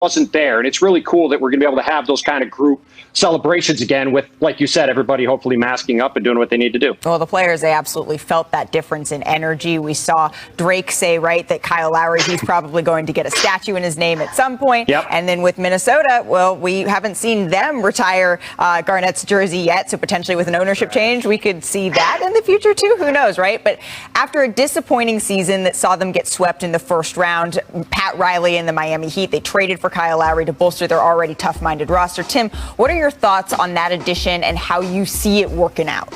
wasn't there. And it's really cool that we're going to be able to have those kind of group celebrations again with, like you said, everybody hopefully masking up and doing what they need to do. Well, the players, they absolutely felt that difference in energy. We saw Drake say, right, that Kyle Lowry, he's probably going to get a statue in his name at some point. Yep. And then with Minnesota, well, we haven't seen them retire Garnett's jersey yet. So potentially with an ownership change, we could see that in the future too. Who knows, right? But after a disappointing season that saw them get swept in the first round, Pat Riley and the Miami Heat, they traded for Kyle Lowry to bolster their already tough-minded roster. Tim, what are your thoughts on that addition and how you see it working out?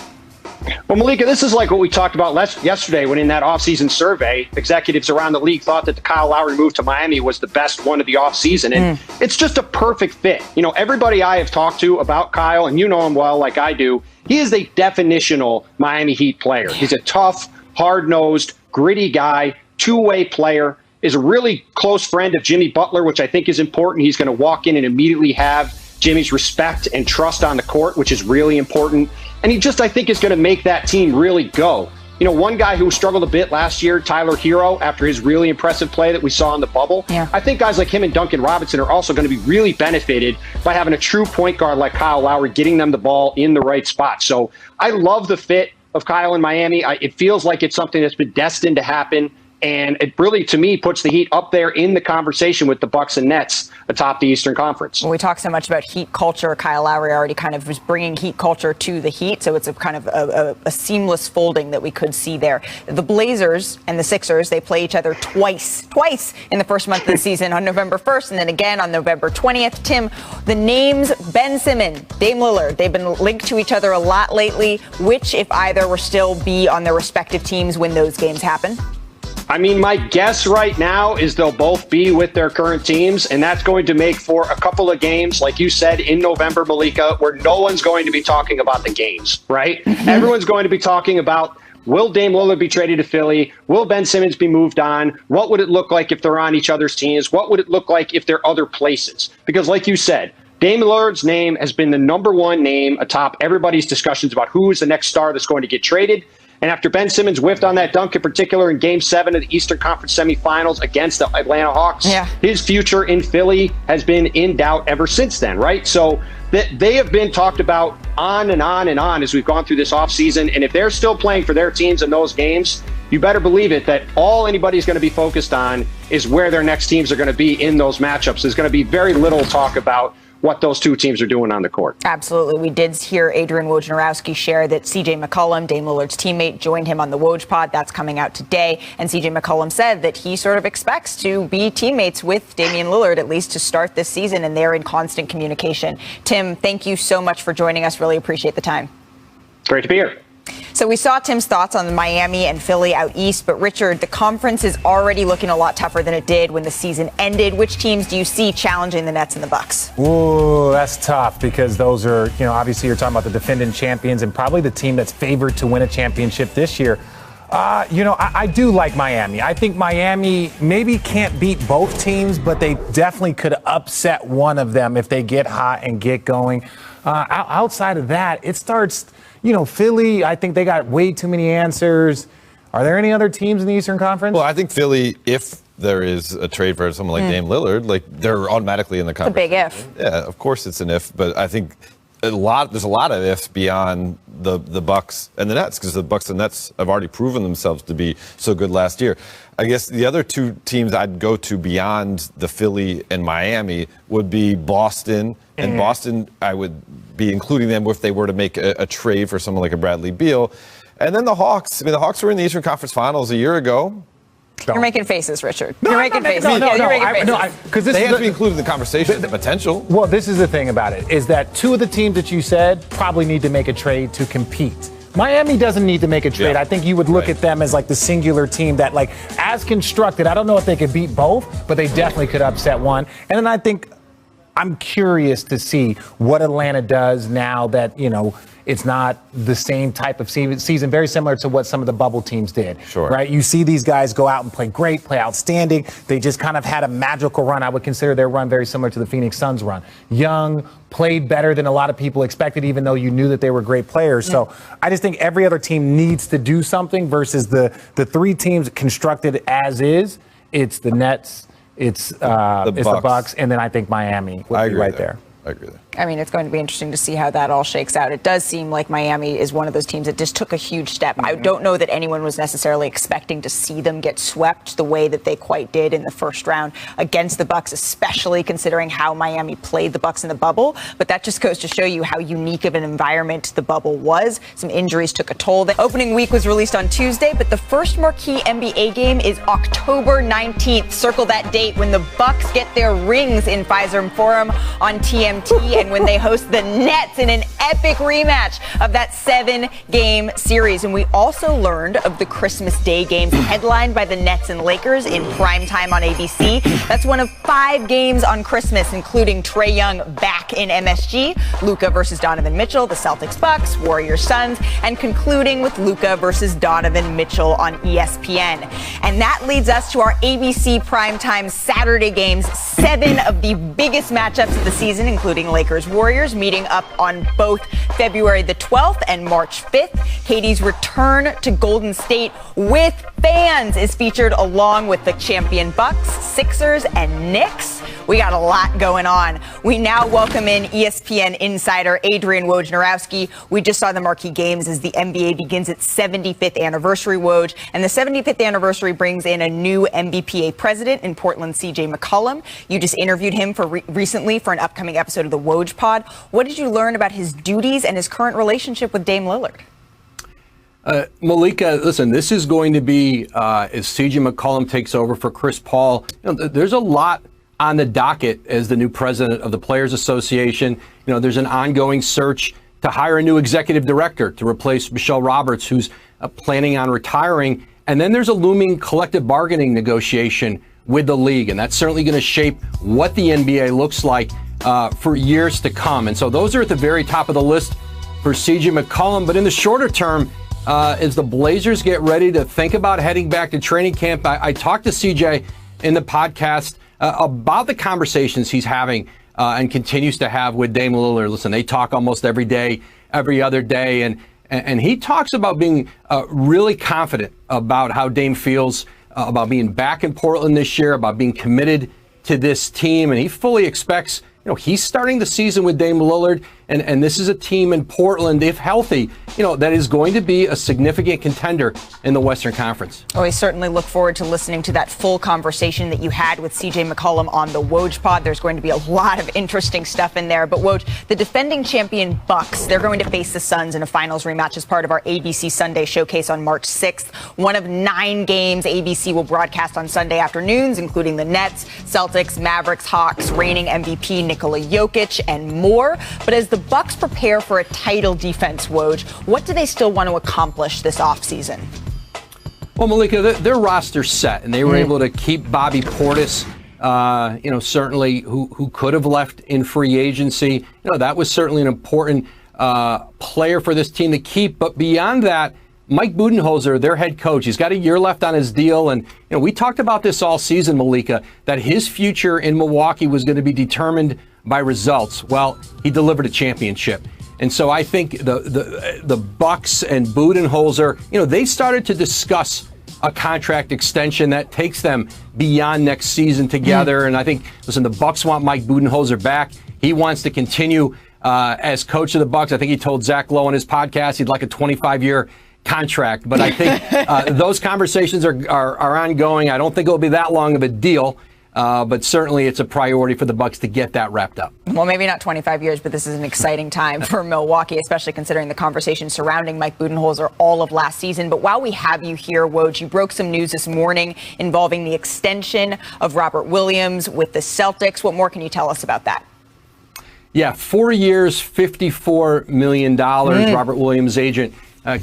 Well, Malika, this is like what we talked about yesterday when in that offseason survey, executives around the league thought that the Kyle Lowry move to Miami was the best one of the offseason. And it's just a perfect fit. You know, everybody I have talked to about Kyle, and you know him well like I do, he is a definitional Miami Heat player. He's a tough, hard-nosed, gritty guy, two-way player, is a really close friend of Jimmy Butler, which I think is important. He's going to walk in and immediately have Jimmy's respect and trust on the court, which is really important. And he just, I think, is going to make that team really go. You know, one guy who struggled a bit last year, Tyler Hero, after his really impressive play that we saw in the bubble. Yeah. I think guys like him and Duncan Robinson are also going to be really benefited by having a true point guard like Kyle Lowry, getting them the ball in the right spot. So I love the fit of Kyle in Miami. It feels like it's something that's been destined to happen. And it really, to me, puts the Heat up there in the conversation with the Bucks and Nets atop the Eastern Conference. When we talk so much about Heat culture, Kyle Lowry already kind of was bringing Heat culture to the Heat, so it's a kind of a seamless folding that we could see there. The Blazers and the Sixers, they play each other twice in the first month of the season, on November 1st and then again on November 20th. Tim, the names Ben Simmons, Dame Lillard, they've been linked to each other a lot lately. Which, if either, will still be on their respective teams when those games happen? I mean, my guess right now is they'll both be with their current teams, and that's going to make for a couple of games, like you said, in November, Malika, where no one's going to be talking about the games, right? Everyone's going to be talking about, will Dame Lillard be traded to Philly? Will Ben Simmons be moved on? What would it look like if they're on each other's teams? What would it look like if they're other places? Because like you said, Dame Lillard's name has been the number one name atop everybody's discussions about who is the next star that's going to get traded. And after Ben Simmons whiffed on that dunk in particular in Game 7 of the Eastern Conference semifinals against the Atlanta Hawks, his future in Philly has been in doubt ever since then, right? So they have been talked about on and on and on as we've gone through this offseason. And if they're still playing for their teams in those games, you better believe it that all anybody's going to be focused on is where their next teams are going to be in those matchups. There's going to be very little talk about what those two teams are doing on the court. Absolutely. We did hear Adrian Wojnarowski share that C.J. McCollum, Dame Lillard's teammate, joined him on the Woj pod. That's coming out today. And C.J. McCollum said that he sort of expects to be teammates with Damian Lillard, at least to start this season, and they're in constant communication. Tim, thank you so much for joining us. Really appreciate the time. Great to be here. So we saw Tim's thoughts on the Miami and Philly out east, but Richard, the conference is already looking a lot tougher than it did when the season ended. Which teams do you see challenging the Nets and the Bucks? Ooh, that's tough because those are, obviously you're talking about the defending champions and probably the team that's favored to win a championship this year. I do like Miami. I think Miami maybe can't beat both teams, but they definitely could upset one of them if they get hot and get going. Outside of that, it starts, Philly, I think they got way too many answers. Are there any other teams in the Eastern Conference? Well, I think Philly, if there is a trade for someone like Dame Lillard, they're automatically in the conference. It's a big if. Yeah, of course it's an if, but I think there's a lot of ifs beyond the Bucks and the Nets, because the Bucks and Nets have already proven themselves to be so good last year. I guess the other two teams I'd go to beyond the Philly and Miami would be Boston. And Boston, I would be including them if they were to make a trade for someone like a Bradley Beal. And then the Hawks. I mean, the Hawks were in the Eastern Conference Finals a year ago. You're making faces, Richard. No, you're making faces. Because they have to be included in the conversation, the potential. Well, this is the thing about it, is that two of the teams that you said probably need to make a trade to compete. Miami doesn't need to make a trade. Yeah. I think you would look at them as like the singular team that, like, as constructed, I don't know if they could beat both, but they definitely could upset one. And then I think I'm curious to see what Atlanta does now that, it's not the same type of season, very similar to what some of the bubble teams did. Sure. Right? You see these guys go out and play great, play outstanding. They just kind of had a magical run. I would consider their run very similar to the Phoenix Suns run. Young, played better than a lot of people expected, even though you knew that they were great players. So I just think every other team needs to do something versus the three teams constructed as is. It's the Nets, it's the Bucks, and then I think Miami would be right there. I agree there. I mean, it's going to be interesting to see how that all shakes out. It does seem like Miami is one of those teams that just took a huge step. I don't know that anyone was necessarily expecting to see them get swept the way that they quite did in the first round against the Bucks, especially considering how Miami played the Bucks in the bubble. But that just goes to show you how unique of an environment the bubble was. Some injuries took a toll. The opening week was released on Tuesday, but the first marquee NBA game is October 19th. Circle that date when the Bucks get their rings in Pfizer Forum on TMT. And when they host the Nets in an epic rematch of that 7-game series. And we also learned of the Christmas Day games headlined by the Nets and Lakers in primetime on ABC. That's one of 5 games on Christmas, including Trae Young back in MSG, Luka versus Donovan Mitchell, the Celtics Bucks, Warriors Suns, and concluding with Luka versus Donovan Mitchell on ESPN. And that leads us to our ABC primetime Saturday games, 7 of the biggest matchups of the season, including Lakers Warriors meeting up on both February the 12th and March 5th. Katie's return to Golden State with fans is featured along with the champion Bucks, Sixers, and Knicks. We got a lot going on. We now welcome in ESPN insider Adrian Wojnarowski. We just saw the marquee games as the NBA begins its 75th anniversary, Woj. And the 75th anniversary brings in a new NBPA president in Portland, CJ McCollum. You just interviewed him for recently for an upcoming episode of the Woj Pod. What did you learn about his duties and his current relationship with Dame Lillard? Malika, listen, this is going to be, as CJ McCollum takes over for Chris Paul, there's a lot on the docket as the new president of the Players Association. There's an ongoing search to hire a new executive director to replace Michelle Roberts, who's planning on retiring. And then there's a looming collective bargaining negotiation with the league. And that's certainly going to shape what the NBA looks like for years to come. And so those are at the very top of the list for CJ McCollum. But in the shorter term, as the Blazers get ready to think about heading back to training camp, I talked to CJ in the podcast about the conversations he's having and continues to have with Dame Lillard. Listen, they talk almost every day, every other day, and he talks about being really confident about how Dame feels about being back in Portland this year, about being committed to this team, and he fully expects, he's starting the season with Dame Lillard, and this is a team in Portland, if healthy, that is going to be a significant contender in the Western Conference. Oh, we certainly look forward to listening to that full conversation that you had with CJ McCollum on the Woj Pod. There's going to be a lot of interesting stuff in there. But Woj, the defending champion Bucks, they're going to face the Suns in a finals rematch as part of our ABC Sunday showcase on March 6th. One of 9 games ABC will broadcast on Sunday afternoons, including the Nets, Celtics, Mavericks, Hawks, reigning MVP Nikola Jokic, and more. But as the Bucks prepare for a title defense, Woj, what do they still want to accomplish this offseason? Well, Malika, their roster's set, and they were able to keep Bobby Portis, certainly who could have left in free agency. That was certainly an important player for this team to keep. But beyond that, Mike Budenholzer, their head coach, he's got a year left on his deal. And we talked about this all season, Malika, that his future in Milwaukee was going to be determined by results. Well, he delivered a championship. And so I think the Bucks and Budenholzer, they started to discuss a contract extension that takes them beyond next season together. And I think, listen, the Bucks want Mike Budenholzer back. He wants to continue as coach of the Bucks. I think he told Zach Lowe on his podcast he'd like a 25-year contract. But I think those conversations are ongoing. I don't think it'll be that long of a deal. But certainly it's a priority for the Bucks to get that wrapped up. Well, maybe not 25 years, but this is an exciting time for Milwaukee, especially considering the conversation surrounding Mike Budenholzer all of last season. But while we have you here, Woj, you broke some news this morning involving the extension of Robert Williams with the Celtics. What more can you tell us about that? Yeah, 4 years, $54 million. Robert Williams' agent,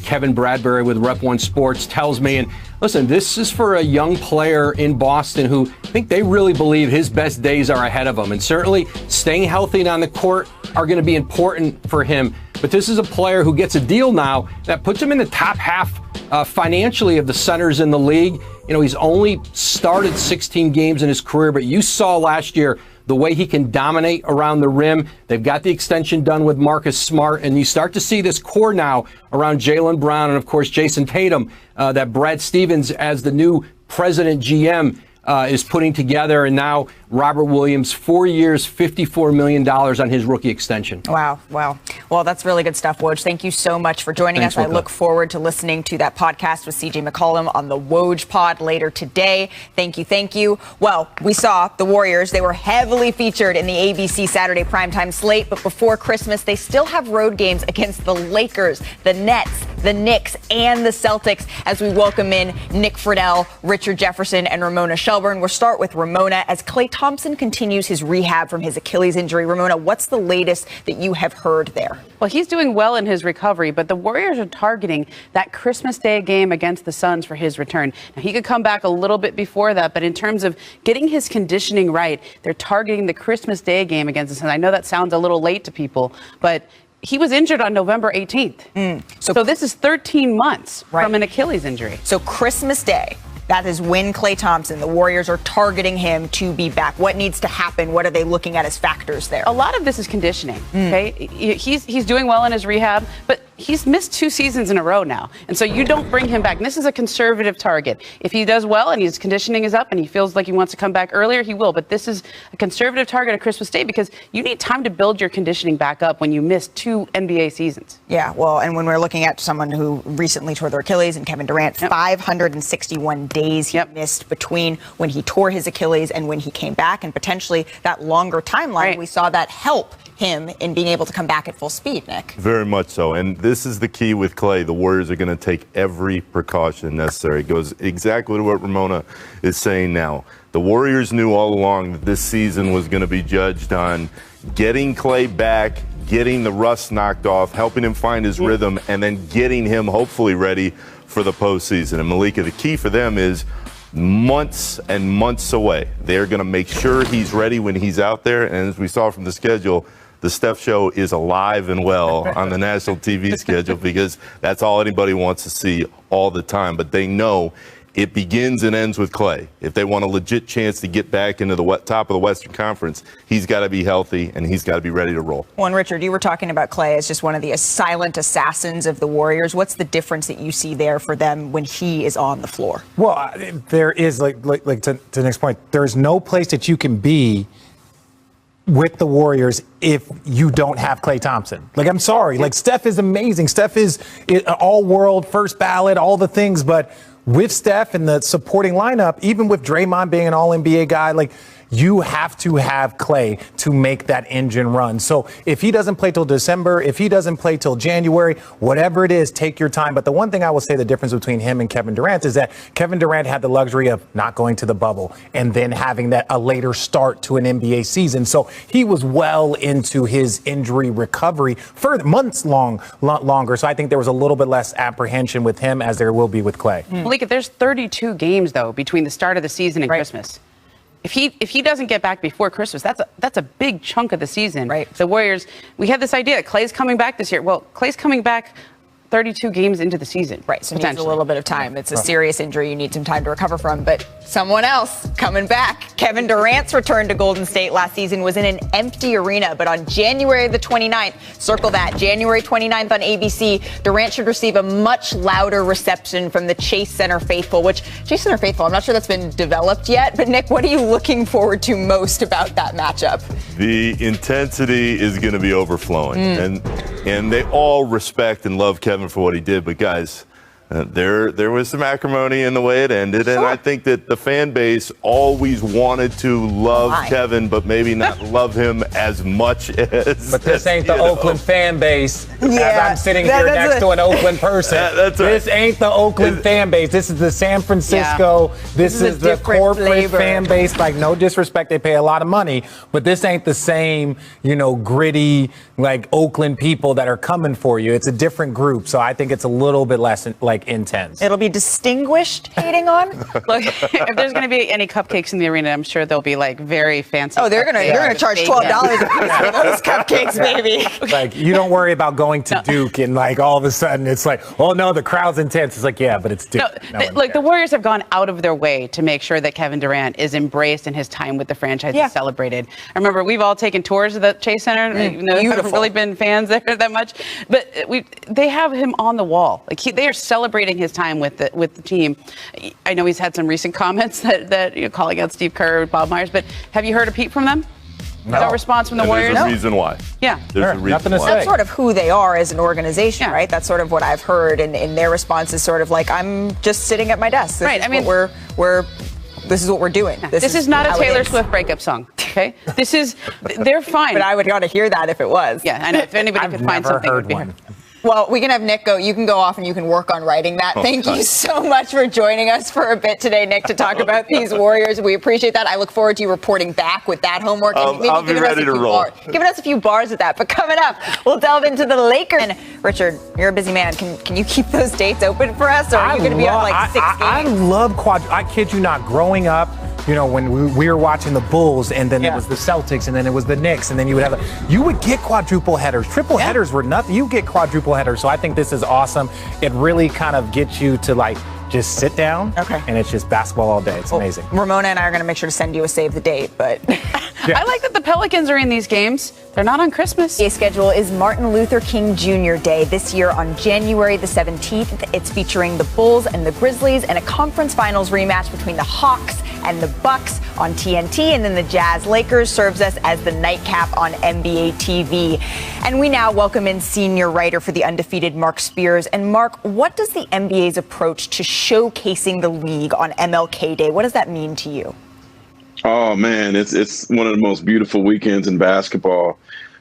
Kevin Bradbury with Rep 1 Sports, tells me. And listen, this is for a young player in Boston who I think they really believe his best days are ahead of him. And certainly staying healthy and on the court are going to be important for him. But this is a player who gets a deal now that puts him in the top half financially of the centers in the league. He's only started 16 games in his career, but you saw last year the way he can dominate around the rim. They've got the extension done with Marcus Smart, and you start to see this core now around Jaylen Brown and, of course, Jason Tatum, that Brad Stevens, as the new president GM, is putting together, and now Robert Williams, 4 years, $54 million on his rookie extension. Wow. Well, that's really good stuff, Woj. Thank you so much for joining us. I look forward to listening to that podcast with CJ McCollum on the Woj Pod later today. Thank you. Well, we saw the Warriors. They were heavily featured in the ABC Saturday primetime slate, but before Christmas, they still have road games against the Lakers, the Nets, the Knicks, and the Celtics as we welcome in Nick Friedel, Richard Jefferson, and Ramona Shelburne. We'll start with Ramona as Klay Thompson continues his rehab from his Achilles injury. Ramona, what's the latest that you have heard there? Well, he's doing well in his recovery, but the Warriors are targeting that Christmas Day game against the Suns for his return. Now, he could come back a little bit before that, but in terms of getting his conditioning right, they're targeting the Christmas Day game against the Suns. I know that sounds a little late to people, but he was injured on November 18th. So this is 13 months from an Achilles injury. So Christmas Day. That is when Klay Thompson, the Warriors are targeting him to be back. What needs to happen? What are they looking at as factors there? A lot of this is conditioning. Okay, he's doing well in his rehab, but he's missed 2 seasons in a row now, and so you don't bring him back. And this is a conservative target. If he does well and his conditioning is up and he feels like he wants to come back earlier, he will. But this is a conservative target at Christmas Day because you need time to build your conditioning back up when you miss 2 NBA seasons. Yeah, well, and when we're looking at someone who recently tore their Achilles and Kevin Durant, 561 days he missed between when he tore his Achilles and when he came back, and potentially that longer timeline, we saw that help him in being able to come back at full speed, Nick. Very much so. And this is the key with Klay. The Warriors are going to take every precaution necessary. It goes exactly to what Ramona is saying now. The Warriors knew all along that this season was going to be judged on getting Klay back, getting the rust knocked off, helping him find his rhythm, and then getting him hopefully ready for the postseason. And Malika, the key for them is months and months away. They're going to make sure he's ready when he's out there. And as we saw from the schedule, the Steph Show is alive and well on the national TV schedule because that's all anybody wants to see all the time. But they know it begins and ends with Klay. If they want a legit chance to get back into the top of the Western Conference, he's got to be healthy and he's got to be ready to roll. Well, and Richard, you were talking about Klay as just one of the silent assassins of the Warriors. What's the difference that you see there for them when he is on the floor? Well, there is, like to the next point, there's no place that you can be with the Warriors if you don't have Klay Thompson. Like, I'm sorry. Like, Steph is amazing. Steph is all-world, first ballot, all the things. But with Steph and the supporting lineup, even with Draymond being an all-NBA guy, like, you have to have Klay to make that engine run. So if he doesn't play till December, if he doesn't play till January, whatever it is, take your time. But the one thing I will say the difference between him and Kevin Durant is that Kevin Durant had the luxury of not going to the bubble and then having a later start to an NBA season. So he was well into his injury recovery for months longer. So I think there was a little bit less apprehension with him as there will be with Klay. Malika, there's 32 games, though, between the start of the season and Christmas. If he doesn't get back before Christmas, that's a big chunk of the season. Right. The Warriors, we had this idea that Klay's coming back this year. Well, Klay's coming back 32 games into the season. Right, so it needs a little bit of time. It's a serious injury you need some time to recover from. But someone else coming back. Kevin Durant's return to Golden State last season was in an empty arena. But on January the 29th, circle that, January 29th on ABC, Durant should receive a much louder reception from the Chase Center faithful, which Chase Center faithful, I'm not sure that's been developed yet. But Nick, what are you looking forward to most about that matchup? The intensity is going to be overflowing. And they all respect and love Kevin for what he did, but guys, there was some acrimony in the way it ended, and I think that the fan base always wanted to love Kevin, but maybe not love him as much as. But this ain't the Oakland fan base. As I'm sitting here next to an Oakland person. This ain't the Oakland fan base. This is the San Francisco. This is the corporate fan base. Like, no disrespect, they pay a lot of money, but this ain't the same, gritty, like Oakland people that are coming for you. It's a different group, so I think it's a little bit less intense. It'll be distinguished hating on. Look, if there's going to be any cupcakes in the arena, I'm sure they'll be like very fancy. Oh, they're gonna charge $12 a piece for those cupcakes, baby. Like, you don't worry about going to Duke and like all of a sudden it's like, oh no, the crowd's intense. It's like, yeah, but it's Duke. Look, the Warriors have gone out of their way to make sure that Kevin Durant is embraced and his time with the franchise is celebrated. I remember we've all taken tours of the Chase Center. Haven't really been fans there that much, but they have him on the wall. Like they are celebrating celebrating his time with the team. I know he's had some recent comments that calling out Steve Kerr, Bob Myers, but have you heard a peep from them? No response from the Warriors? There's a reason why. Yeah. There's a reason nothing to why. say. That's sort of who they are as an organization, right? That's sort of what I've heard, and their response is sort of like, I'm just sitting at my desk. This is this is what we're doing. This is not a Taylor Swift breakup song, okay? They're fine. But I would want to hear that if it was. Yeah, I know. If anybody could find something, it would be her. Well, we can have Nick go. You can go off and you can work on writing that. Thank you so much for joining us for a bit today, Nick, to talk about these Warriors. We appreciate that. I look forward to you reporting back with that homework. And I'll be ready to roll. Giving us a few bars at that. But coming up, we'll delve into the Lakers. And Richard, you're a busy man. Can you keep those dates open for us? Or are you going to be on like 6 games? I love I kid you not, growing up, when we were watching the Bulls, and then it was the Celtics, and then it was the Knicks, and then you would get quadruple headers. Triple headers were nothing. You get quadruple headers. So I think this is awesome. It really kind of gets you to just sit down, and it's just basketball all day. It's amazing. Ramona and I are going to make sure to send you a save the date, but I like that the Pelicans are in these games. They're not on Christmas. The schedule is Martin Luther King Jr. Day this year on January the 17th. It's featuring the Bulls and the Grizzlies and a conference finals rematch between the Hawks and the Bucks on TNT, and then the Jazz Lakers serves us as the nightcap on NBA TV. And we now welcome in senior writer for the Undefeated, Mark Spears. And Mark, what does the NBA's approach to showcasing the league on MLK Day, what does that mean to you? Oh man, it's one of the most beautiful weekends in basketball.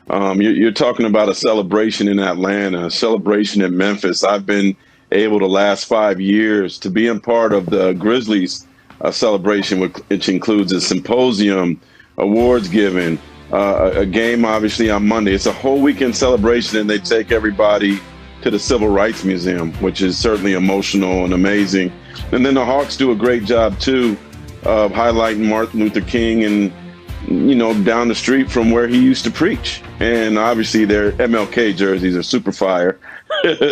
You're talking about a celebration in Atlanta, a celebration in Memphis. I've been able to last 5 years to be a part of the Grizzlies celebration, which includes a symposium, awards giving, a game obviously on Monday. It's a whole weekend celebration, and they take everybody to the Civil Rights Museum, which is certainly emotional and amazing. And then the Hawks do a great job too of highlighting Martin Luther King and down the street from where he used to preach. And obviously their MLK jerseys are super fire.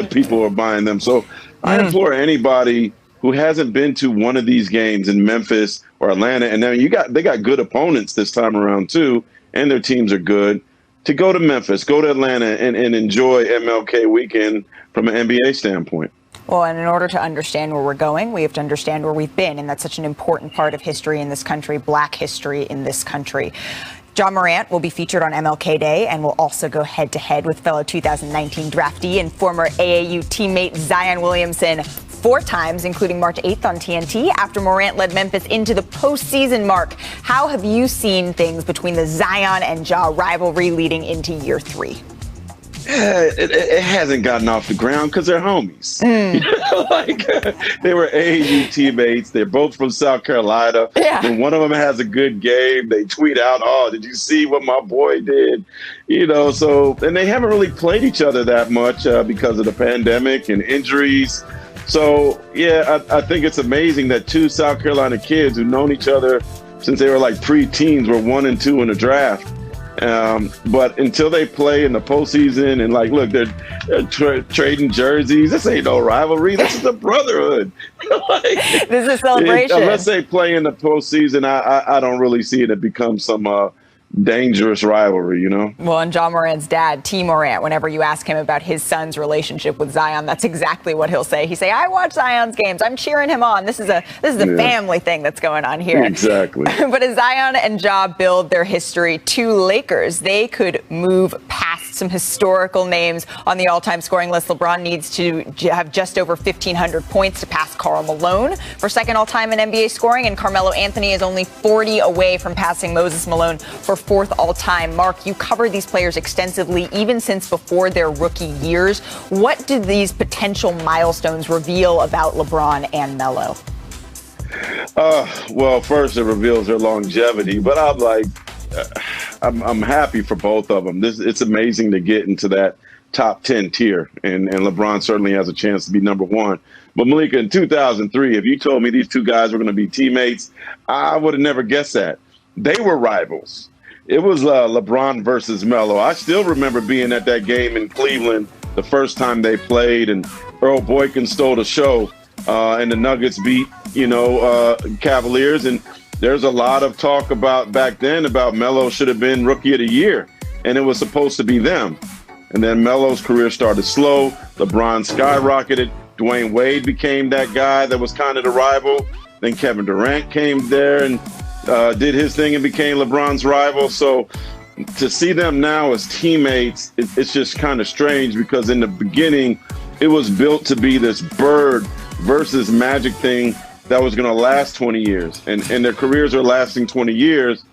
People are buying them. So I implore anybody who hasn't been to one of these games in Memphis or Atlanta, and then they got good opponents this time around too, and their teams are good, to go to Memphis, go to Atlanta, and enjoy MLK weekend from an NBA standpoint. Well, and in order to understand where we're going, we have to understand where we've been, and that's such an important part of history in this country, Black history in this country. John Morant will be featured on MLK Day and will also go head-to-head with fellow 2019 draftee and former AAU teammate Zion Williamson 4 times, including March 8th on TNT, after Morant led Memphis into the postseason. Mark, how have you seen things between the Zion and Ja rivalry leading into year 3? It hasn't gotten off the ground because they're homies. They were AAU teammates. They're both from South Carolina. Yeah. When one of them has a good game, they tweet out, "Oh, did you see what my boy did?" And they haven't really played each other that much because of the pandemic and injuries. So, I think it's amazing that 2 South Carolina kids who've known each other since they were like pre-teens were 1 and 2 in the draft. But until they play in the postseason and look, they're trading jerseys. This ain't no rivalry. This is a brotherhood. This is a celebration. Unless they play in the postseason, I don't really see it become some dangerous rivalry, Well, and John Morant's dad, T. Morant, whenever you ask him about his son's relationship with Zion, that's exactly what he'll say. He say, "I watch Zion's games. I'm cheering him on. This is a family thing that's going on here." Exactly. But as Zion and Ja build their history to Lakers, they could move past some historical names on the all-time scoring list. LeBron needs to have just over 1,500 points to pass Karl Malone for second all-time in NBA scoring, and Carmelo Anthony is only 40 away from passing Moses Malone for 4th all-time. Mark, you covered these players extensively, even since before their rookie years. What did these potential milestones reveal about LeBron and Melo? Well, first it reveals their longevity, but I'm happy for both of them. It's amazing to get into that top 10 tier, and LeBron certainly has a chance to be number 1. But Malika, in 2003, if you told me these 2 guys were going to be teammates, I would have never guessed that. They were rivals. It was LeBron versus Melo. I still remember being at that game in Cleveland the first time they played, and Earl Boykin stole the show, and the Nuggets beat, Cavaliers. And there's a lot of talk about back then about Melo should have been Rookie of the Year, and it was supposed to be them. And then Melo's career started slow. LeBron skyrocketed. Dwayne Wade became that guy that was kind of the rival. Then Kevin Durant came there and did his thing and became LeBron's rival. So to see them now as teammates, it's just kind of strange, because in the beginning, it was built to be this Bird versus Magic thing that was going to last 20 years. And their careers are lasting 20 years,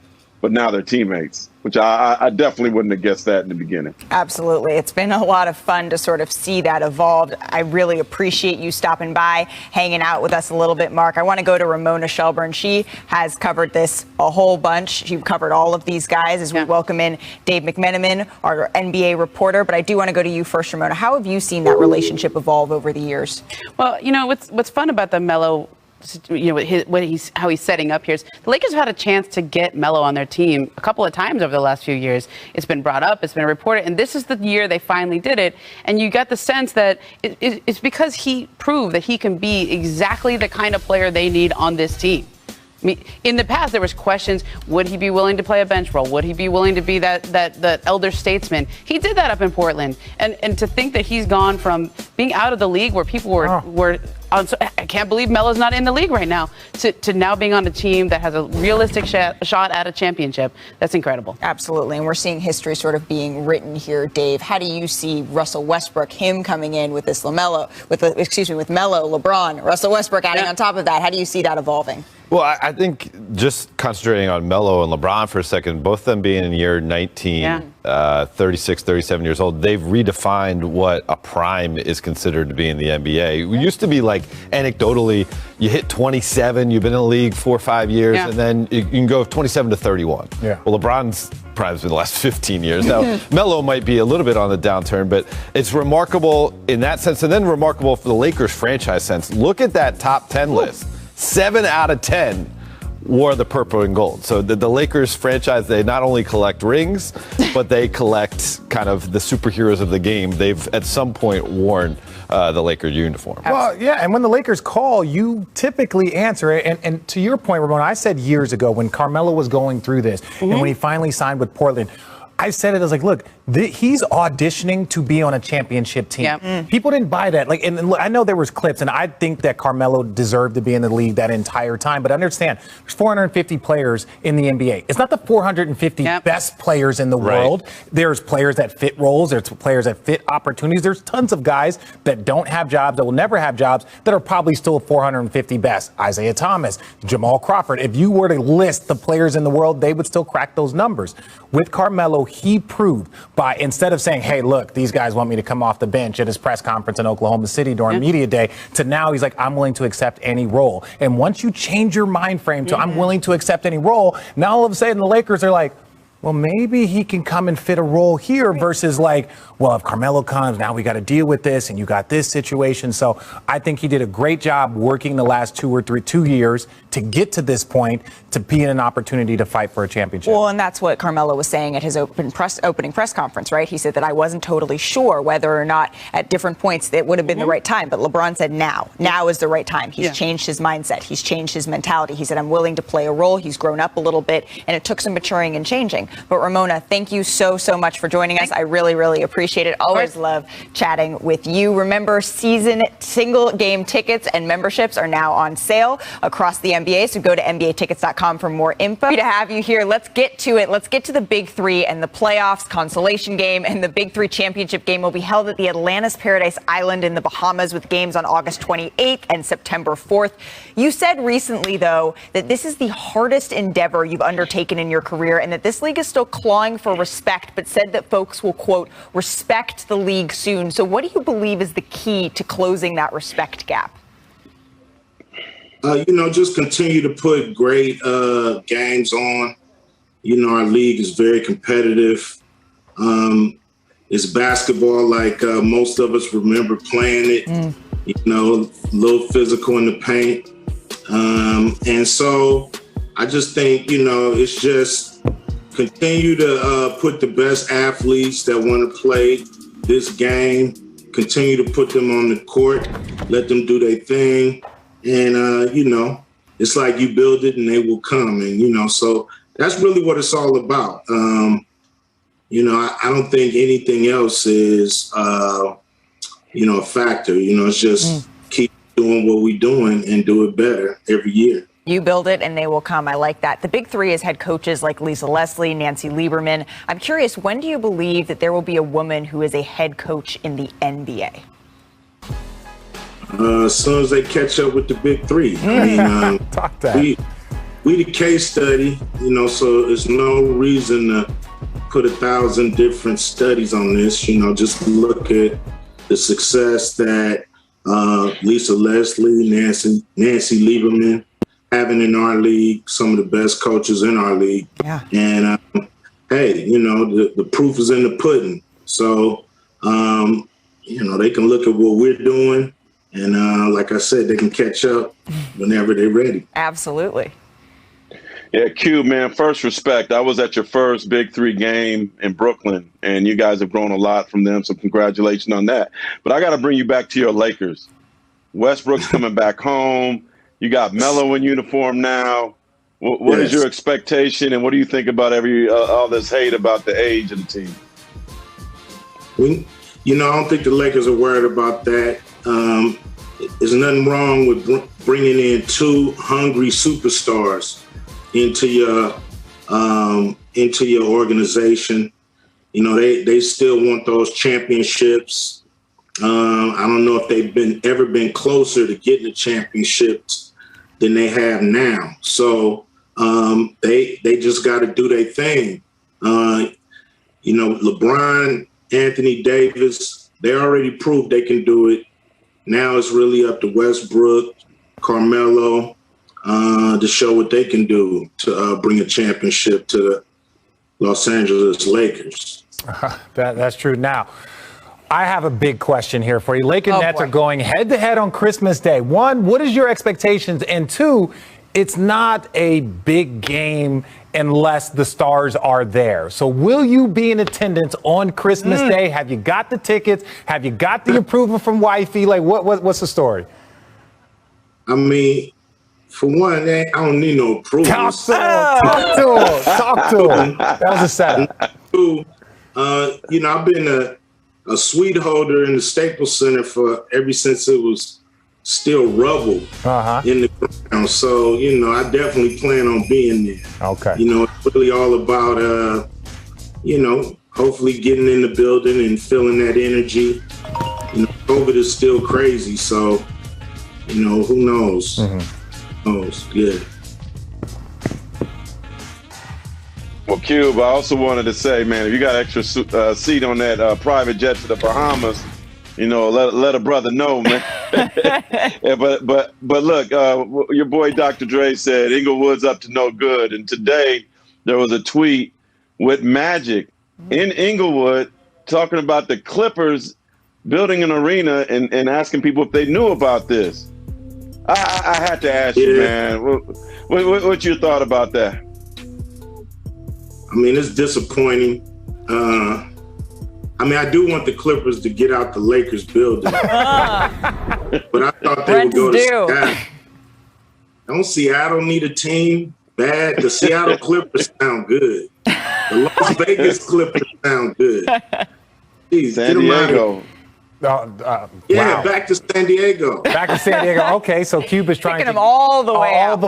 but now they're teammates, which I definitely wouldn't have guessed that in the beginning. Absolutely. It's been a lot of fun to sort of see that evolved. I really appreciate you stopping by, hanging out with us a little bit, Mark. I want to go to Ramona Shelburne. She has covered this a whole bunch. She covered all of these guys as we welcome in Dave McMenamin, our NBA reporter. But I do want to go to you first, Ramona. How have you seen that relationship evolve over the years? Well, what's fun about the Melo, how he's setting up here is the Lakers have had a chance to get Melo on their team a couple of times over the last few years. It's been brought up, it's been reported, and this is the year they finally did it. And you got the sense that it's because he proved that he can be exactly the kind of player they need on this team. I mean, in the past, there was questions, would he be willing to play a bench role? Would he be willing to be that elder statesman? He did that up in Portland. And to think that he's gone from being out of the league where people were on, so I can't believe Melo's not in the league right now, to now being on a team that has a realistic shot at a championship. That's incredible. Absolutely. And we're seeing history sort of being written here, Dave. How do you see Russell Westbrook, him coming in with this Melo, LeBron, Russell Westbrook adding on top of that? How do you see that evolving? Well, I think just concentrating on Melo and LeBron for a second, both of them being in year 19, 36, 37 years old, they've redefined what a prime is considered to be in the NBA. We used to be like, anecdotally, you hit 27, you've been in the league 4 or 5 years, and then you can go 27 to 31. Yeah. Well, LeBron's prime's been the last 15 years. Now, Melo might be a little bit on the downturn, but it's remarkable in that sense, and then remarkable for the Lakers franchise sense. Look at that top 10 list. 7 out of 10 wore the purple and gold. So the Lakers franchise, they not only collect rings, but they collect kind of the superheroes of the game. They've at some point worn the Laker uniform. Well, yeah, and when the Lakers call, you typically answer it. And to your point, Ramona, I said years ago when Carmelo was going through this, and when he finally signed with Portland, I said it, I was like, look, he's auditioning to be on a championship team. People didn't buy that. And look, I know there was clips, and I think that Carmelo deserved to be in the league that entire time. But understand, there's 450 players in the NBA. It's not the 450 best players in the world. There's players that fit roles. There's players that fit opportunities. There's tons of guys that don't have jobs, that will never have jobs, that are probably still 450 best. Isaiah Thomas, Jamal Crawford. If you were to list the players in the world, they would still crack those numbers. With Carmelo, he proved by, instead of saying, hey, look, these guys want me to come off the bench at his press conference in Oklahoma City during media day, to now he's like, I'm willing to accept any role. And once you change your mind frame to I'm willing to accept any role, now all of a sudden the Lakers are like, well, maybe he can come and fit a role here versus like, well, if Carmelo comes, now we got to deal with this and you got this situation. So I think he did a great job working the last 2 years to get to this point, to be in an opportunity to fight for a championship. Well, and that's what Carmelo was saying at his opening press conference, right? He said that I wasn't totally sure whether or not at different points it would have been the right time. But LeBron said now is the right time. He's changed his mindset. He's changed his mentality. He said, I'm willing to play a role. He's grown up a little bit, and it took some maturing and changing. But Ramona, thank you so much for joining us. I really, really appreciate it. Always love chatting with you. Remember, season single game tickets and memberships are now on sale across the NBA. So go to NBAtickets.com for more info. Happy to have you here. Let's get to it. Let's get to the Big Three and the playoffs, consolation game, and the Big Three championship game will be held at the Atlantis Paradise Island in the Bahamas with games on August 28th and September 4th. You said recently, though, that this is the hardest endeavor you've undertaken in your career and that this league is still clawing for respect, but said that folks will, quote, respect the league soon. So what do you believe is the key to closing that respect gap? Just continue to put great games on. Our league is very competitive. It's basketball like most of us remember playing it, a little physical in the paint. And so I just think, it's just continue to put the best athletes that want to play this game, continue to put them on the court, let them do their thing. And, it's like you build it and they will come. And, so that's really what it's all about. I don't think anything else is, a factor. It's just doing what we're doing and do it better every year. You build it and they will come. I like that. The big three is head coaches like Lisa Leslie, Nancy Lieberman. I'm curious, when do you believe that there will be a woman who is a head coach in the NBA? As soon as they catch up with the big three. I mean, Talk that. We the case study, so there's no reason to put 1,000 different studies on this. Just look at the success that Lisa Leslie, Nancy Lieberman having in our league, some of the best coaches in our league. Yeah. And hey, the proof is in the pudding. So, they can look at what we're doing. And like I said, they can catch up whenever they're ready. Absolutely. Yeah, Q, man, first respect. I was at your first Big-3 game in Brooklyn, and you guys have grown a lot from them, so congratulations on that. But I got to bring you back to your Lakers. Westbrook's coming back home. You got Melo in uniform now. What is your expectation, and what do you think about all this hate about the age of the team? I don't think the Lakers are worried about that. There's nothing wrong with bringing in two hungry superstars into your organization. They still want those championships. I don't know if they've ever been closer to getting the championships than they have now. So they just got to do their thing. LeBron, Anthony Davis, they already proved they can do it. Now it's really up to Westbrook, Carmelo, to show what they can do to bring a championship to the Los Angeles Lakers. That's true. Now, I have a big question here for you. Lakers Nets are going head-to-head on Christmas Day. One, what is your expectations? And two, it's not a big game unless the stars are there. So will you be in attendance on Christmas Day? Have you got the tickets? Have you got the approval from wifey? Like, what's the story? I mean, for one, I don't need no approval. Talk to him. That was a setup. Two, I've been a suite holder in the Staples Center ever since it was still rubble in the ground. So, I definitely plan on being there. Okay. It's really all about, hopefully getting in the building and feeling that energy. COVID is still crazy. So, who knows? Who knows? Yeah. Well, Cube, I also wanted to say, man, if you got extra seat on that private jet to the Bahamas, let a brother know, man. Yeah, but look, your boy Dr. Dre said Inglewood's up to no good, and today there was a tweet with Magic in Inglewood talking about the Clippers building an arena and asking people if they knew about this. I had to ask you, man, what you thought about that? I mean, it's disappointing. I do want the Clippers to get out the Lakers building. But I thought they would go to Seattle. Don't Seattle need a team bad? The Seattle Clippers sound good. The Las Vegas Clippers sound good. Jeez, San Diego. Back to San Diego. Back to San Diego. Okay, so Cube is trying to them all the way out.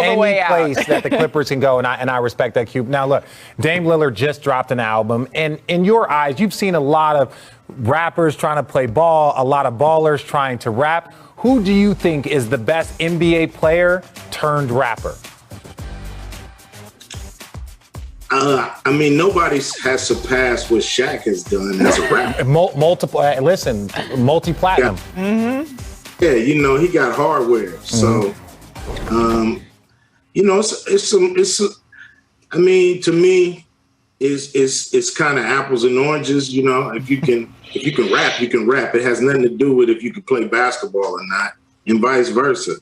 Any place that the Clippers can go, and I respect that, Cube. Now, look, Dame Lillard just dropped an album, and in your eyes, you've seen a lot of rappers trying to play ball, a lot of ballers trying to rap. Who do you think is the best NBA player turned rapper? Nobody has surpassed what Shaq has done as a rapper. Multi-platinum. Yeah, he got hardware. So, to me, it's kind of apples and oranges. If you can rap, you can rap. It has nothing to do with if you can play basketball or not, and vice versa.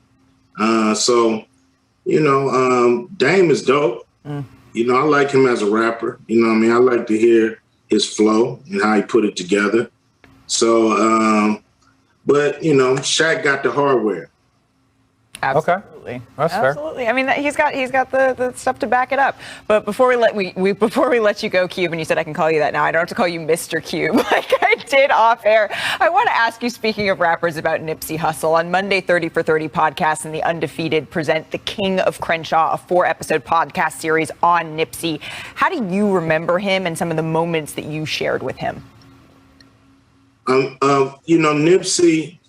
Dame is dope. I like him as a rapper. I like to hear his flow and how he put it together. So, but Shaq got the hardware. Absolutely. Absolutely. That's fair. Absolutely. I mean, he's got the stuff to back it up. But before we let you go, Cube, and you said I can call you that now. I don't have to call you Mr. Cube like I did off air. I want to ask you, speaking of rappers, about Nipsey Hussle. On Monday, 30 for 30 podcast and The Undefeated present The King of Crenshaw, a 4-episode podcast series on Nipsey. How do you remember him and some of the moments that you shared with him? Nipsey,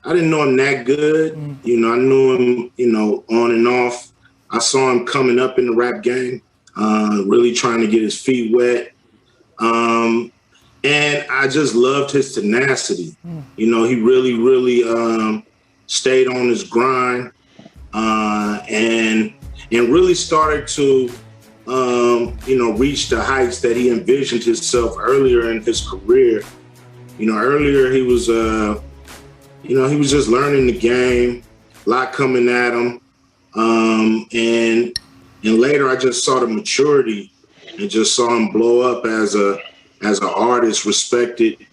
I didn't know him that good. I knew him, on and off. I saw him coming up in the rap game, really trying to get his feet wet. And I just loved his tenacity. He really, really stayed on his grind and really started to, reach the heights that he envisioned himself earlier in his career. Earlier he was, he was just learning the game, a lot coming at him. And later I just saw the maturity and just saw him blow up as an artist respected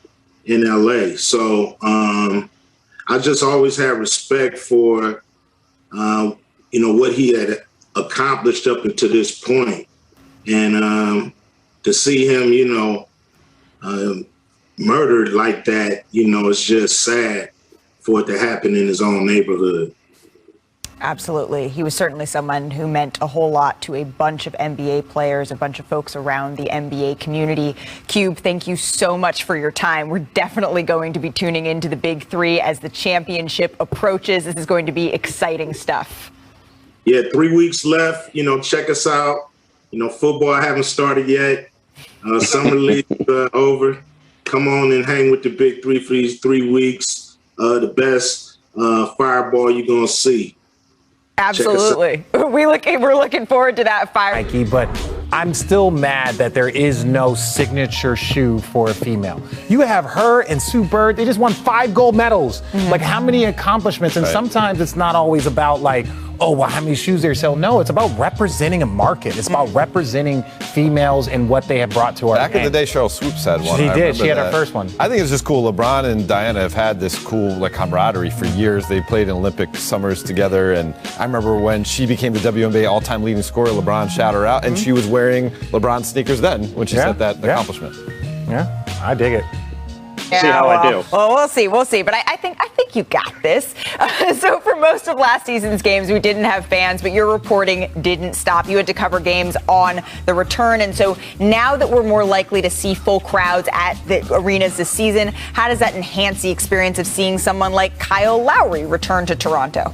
in LA. So I just always had respect for, what he had accomplished up until this point. And to see him, murdered like that, it's just sad for it to happen in his own neighborhood. Absolutely. He was certainly someone who meant a whole lot to a bunch of NBA players, a bunch of folks around the NBA community. Cube, thank you so much for your time. We're definitely going to be tuning into the BIG-3 as the championship approaches. This is going to be exciting stuff. Yeah, 3 weeks left. Check us out. Football haven't started yet. Summer league over. Come on and hang with the BIG-3 for these 3 weeks. The best fireball you're going to see. Absolutely. We're looking forward to that fire. Nike, but I'm still mad that there is no signature shoe for a female. You have her and Sue Bird. They just won 5 gold medals. Like, how many accomplishments? And sometimes it's not always about how many shoes they sell. No, it's about representing a market. It's about representing females and what they have brought to our Back in the day, Cheryl Swoops had one. She did. She had her first one. I think it's just cool. LeBron and Diana have had this cool camaraderie for years. They played in Olympic summers together, and I remember when she became the WNBA all-time leading scorer, LeBron shouted her out, and she was wearing LeBron sneakers then when she set that accomplishment. Yeah, I dig it. See how I do. Well, we'll see. But I think you got this. So for most of last season's games, we didn't have fans, but your reporting didn't stop. You had to cover games on the return. And so now that we're more likely to see full crowds at the arenas this season, how does that enhance the experience of seeing someone like Kyle Lowry return to Toronto?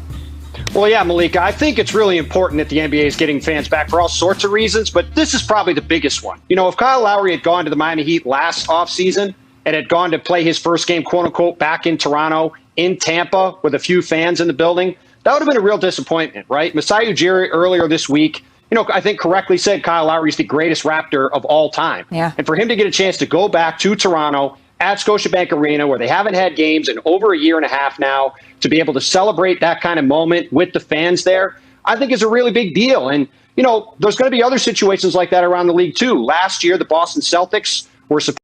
Well, yeah, Malika, I think it's really important that the NBA is getting fans back for all sorts of reasons, but this is probably the biggest one. If Kyle Lowry had gone to the Miami Heat last offseason and had gone to play his first game, quote unquote, back in Toronto, in Tampa, with a few fans in the building, that would have been a real disappointment, right? Masai Ujiri earlier this week, I think correctly said Kyle Lowry is the greatest Raptor of all time. Yeah. And for him to get a chance to go back to Toronto at Scotiabank Arena, where they haven't had games in over a year and a half now, to be able to celebrate that kind of moment with the fans there, I think is a really big deal. And, there's going to be other situations like that around the league, too. Last year, the Boston Celtics were supposed